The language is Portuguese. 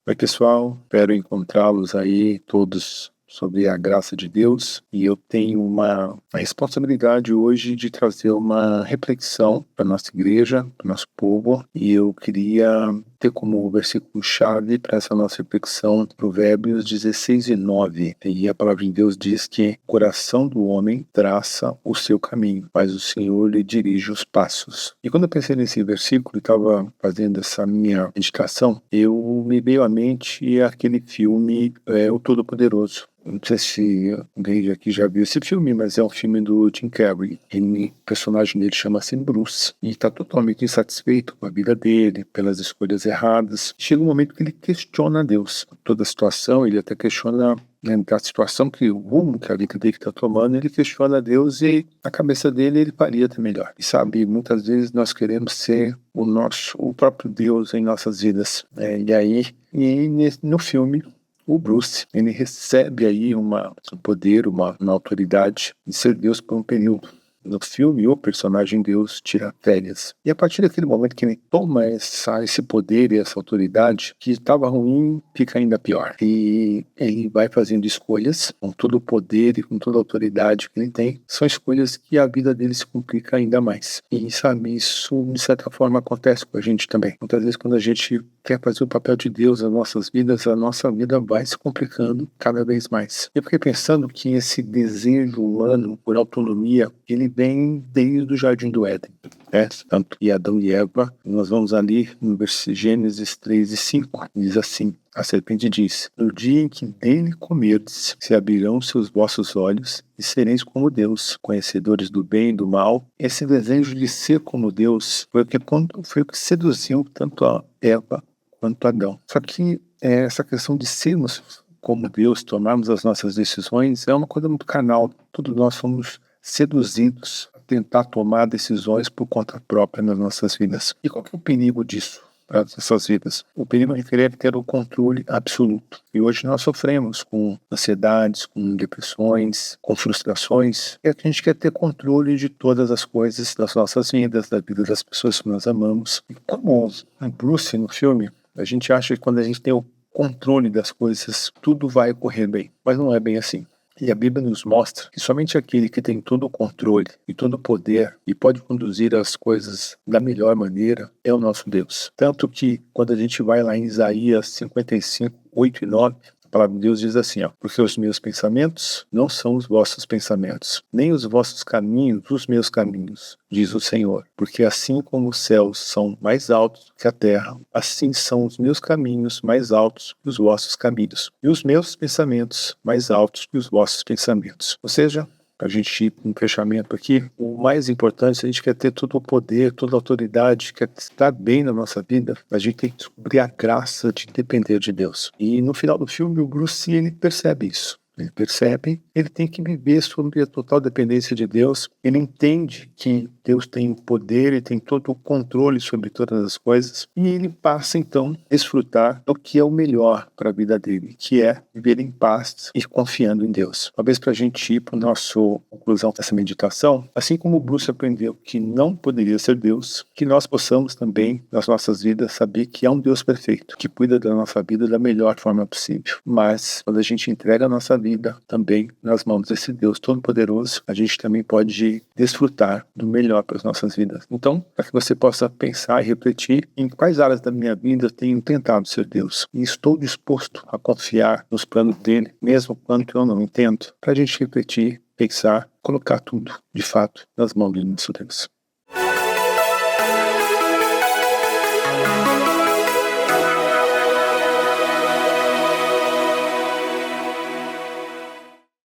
Oi, pessoal, espero encontrá-los aí todos sobre a graça de Deus, e eu tenho uma responsabilidade hoje de trazer uma reflexão para nossa igreja, para nosso povo, e eu queria ter como versículo-chave para essa nossa reflexão Provérbios 16:9, e a palavra de Deus diz que o coração do homem traça o seu caminho, mas o Senhor lhe dirige os passos. E quando eu pensei nesse versículo e estava fazendo essa minha meditação, me veio à mente aquele filme O Todo-Poderoso. Não sei se alguém aqui já viu esse filme, mas é um filme do Jim Carrey. O personagem dele chama-se Bruce e está totalmente insatisfeito com a vida dele, pelas escolhas erradas. Chega um momento que ele questiona Deus. Toda a situação, ele até questiona, né, da situação que o rumo que a vida dele está tomando, ele questiona Deus e na cabeça dele ele faria até melhor. E sabe, muitas vezes nós queremos ser o próprio Deus em nossas vidas. No filme, o Bruce, ele recebe aí um poder, uma autoridade de ser Deus por um período. No filme, o personagem Deus tira férias. E a partir daquele momento que ele toma esse poder e essa autoridade, que estava ruim, fica ainda pior. E ele vai fazendo escolhas, com todo o poder e com toda a autoridade que ele tem, são escolhas que a vida dele se complica ainda mais. E sabe, isso de certa forma acontece com a gente também. Muitas vezes quando a gente quer fazer o papel de Deus nas nossas vidas, a nossa vida vai se complicando cada vez mais. Eu fiquei pensando que esse desejo humano por autonomia, ele vem desde o Jardim do Éden, né? Tanto que Adão e Eva, nós vamos ali no Gênesis 3:5, diz assim: a serpente disse: no dia em que dele comerdes, se abrirão seus vossos olhos e sereis como Deus, conhecedores do bem e do mal. Esse desejo de ser como Deus foi o que seduziu tanto a Eva quanto a Adão. Só que essa questão de sermos como Deus, tomarmos as nossas decisões, é uma coisa muito carnal. Todos nós somos seduzidos a tentar tomar decisões por conta própria nas nossas vidas. E qual que é o perigo disso para as nossas vidas? O perigo é querer ter o controle absoluto. E hoje nós sofremos com ansiedades, com depressões, com frustrações. E a gente quer ter controle de todas as coisas das nossas vidas, da vida das pessoas que nós amamos. E como o Bruce no filme, a gente acha que quando a gente tem o controle das coisas, tudo vai correr bem. Mas não é bem assim. E a Bíblia nos mostra que somente aquele que tem todo o controle e todo o poder e pode conduzir as coisas da melhor maneira é o nosso Deus. Tanto que quando a gente vai lá em Isaías 55:8 e 9, a palavra de Deus diz assim, porque os meus pensamentos não são os vossos pensamentos, nem os vossos caminhos os meus caminhos, diz o Senhor. Porque assim como os céus são mais altos que a terra, assim são os meus caminhos mais altos que os vossos caminhos, e os meus pensamentos mais altos que os vossos pensamentos. Ou seja, a gente ir para um fechamento aqui, o mais importante, se a gente quer ter todo o poder, toda a autoridade, quer estar bem na nossa vida, a gente tem que descobrir a graça de depender de Deus. E no final do filme, o Bruce, ele percebe isso. Ele percebe, ele tem que viver sobre a total dependência de Deus. Ele entende que Deus tem o poder e tem todo o controle sobre todas as coisas. E ele passa, então, a desfrutar do que é o melhor para a vida dele, que é viver em paz e confiando em Deus. Talvez para a gente ir para a nossa conclusão dessa meditação, assim como o Bruce aprendeu que não poderia ser Deus, que nós possamos também, nas nossas vidas, saber que há um Deus perfeito, que cuida da nossa vida da melhor forma possível. Mas, quando a gente entrega a nossa vida também nas mãos desse Deus Todo-Poderoso, a gente também pode desfrutar do melhor para as nossas vidas. Então, para que você possa pensar e refletir em quais áreas da minha vida eu tenho tentado ser Deus. E estou disposto a confiar nos planos dele, mesmo quando eu não entendo, para a gente refletir, pensar, colocar tudo, de fato, nas mãos do nosso Deus.